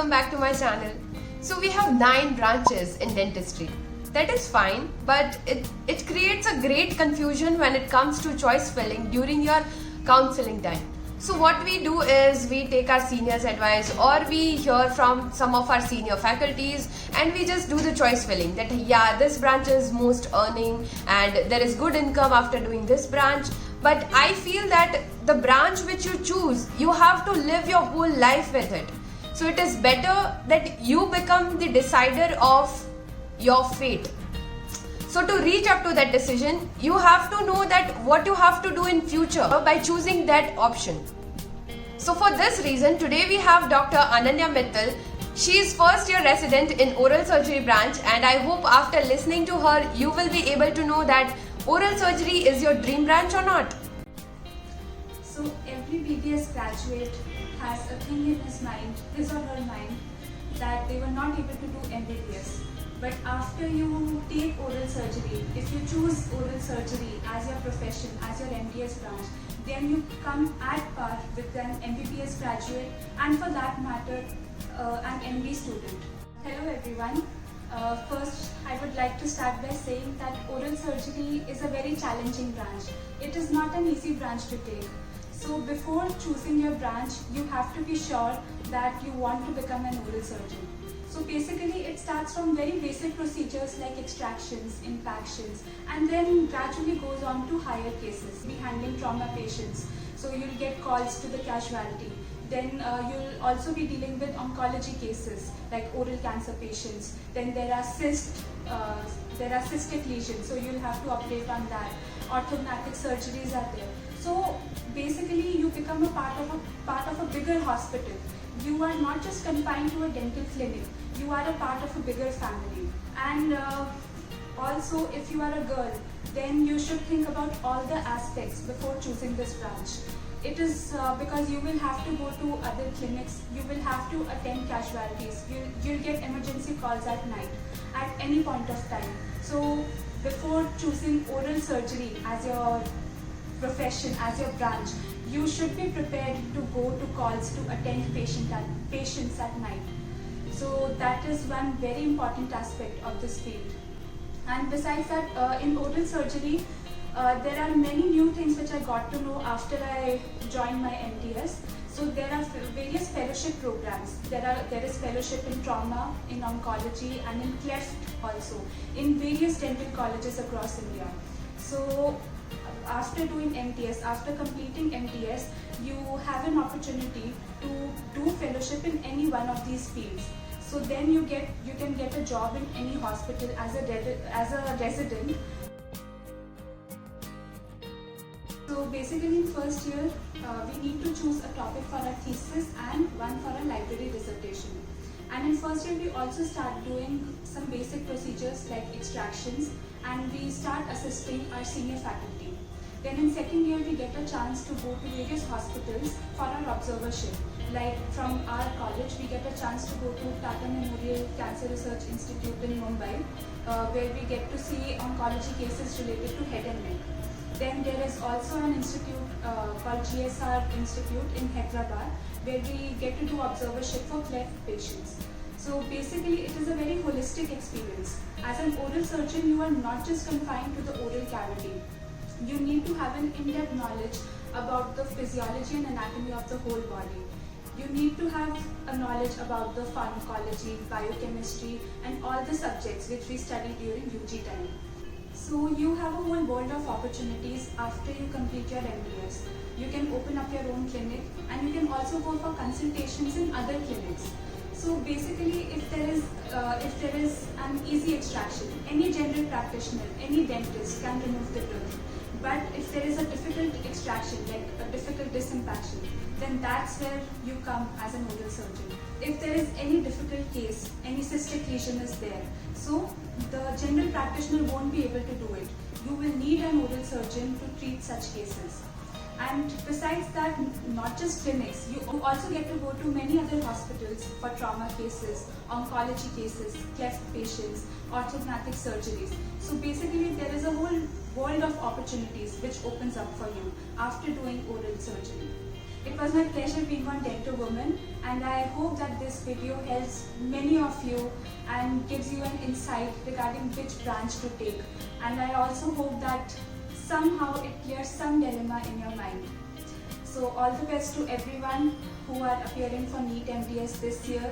welcome back to my channel. So we have 9 branches in dentistry. That is fine, but it creates a great confusion when it comes to choice filling during your counseling time. So what we do is we take our seniors' advice or we hear from some of our senior faculties and we just do the choice filling that yeah, this branch is most earning and there is good income after doing this branch. But I feel that the branch which you choose, you have to live your whole life with it. So it is better that you become the decider of your fate. So to reach up to that decision, you have to know that what you have to do in future by choosing that option. So for this reason, today we have Dr. Ananya Mittal. She is first year resident in oral surgery branch, and I hope after listening to her, you will be able to know that oral surgery is your dream branch or not. So every BDS graduate has a thing in his or her mind, that they were not able to do MBBS. But after you take oral surgery, if you choose oral surgery as your profession, as your MDS branch, then you come at par with an MBBS graduate and for that matter, an MD student. Hello everyone. First, I would like to start by saying that oral surgery is a very challenging branch. It is not an easy branch to take. So before choosing your branch, you have to be sure that you want to become an oral surgeon. So basically it starts from very basic procedures like extractions, impactions, and then gradually goes on to higher cases. Be handling trauma patients, so you'll get calls to the casualty. Then you'll also be dealing with oncology cases like oral cancer patients. Then there are cystic lesions, so you'll have to operate on that. Orthodontic surgeries are there. So basically you become a part of a bigger hospital. You are not just confined to a dental clinic, you are a part of a bigger family. And also if you are a girl, then you should think about all the aspects before choosing this branch. It is because you will have to go to other clinics, you will have to attend casualties, you'll get emergency calls at night, at any point of time. So before choosing oral surgery as your profession, as your branch, you should be prepared to go to calls to attend patients at night. So that is one very important aspect of this field. And besides that, in oral surgery, there are many new things which I got to know after I joined my MDS. So there are various fellowship programs. There is fellowship in trauma, in oncology, and in cleft also, in various dental colleges across India. So after doing MDS, after completing MDS, you have an opportunity to do fellowship in any one of these fields. So then you can get a job in any hospital as a resident. So basically in first year, we need to choose a topic for our thesis and one for a library dissertation. And in first year we also start doing some basic procedures like extractions, and we start assisting our senior faculty. Then in second year we get a chance to go to various hospitals for our observership. Like from our college we get a chance to go to Tata Memorial Cancer Research Institute in Mumbai, where we get to see oncology cases related to head and neck. Then there is also an institute called GSR Institute in Hyderabad, where we get to do observership for cleft patients. So basically it is a very holistic experience. As an oral surgeon, you are not just confined to the oral cavity. You need to have an in-depth knowledge about the physiology and anatomy of the whole body. You need to have a knowledge about the pharmacology, biochemistry, and all the subjects which we study during UG time. So you have a whole world of opportunities after you complete your MBS. You can open up your own clinic, and you can also go for consultations in other clinics. So basically, if there is an easy extraction, any general practitioner, any dentist can remove the tooth. But if there is a difficult extraction, like a difficult disimpaction, then that's where you come as an oral surgeon. If there is any difficult case, any cystic lesion is there, so the general practitioner won't be able to do it. You will need an oral surgeon to treat such cases. And besides that, not just clinics, you also get to go to many other hospitals for trauma cases, oncology cases, cleft patients, orthodontic surgeries. So basically there is a whole world of opportunities which opens up for you after doing oral surgery. It was my pleasure being on Dent to Women, and I hope that this video helps many of you and gives you an insight regarding which branch to take. And I also hope that somehow it clears some dilemma in your mind. So all the best to everyone who are appearing for NEET MDS this year.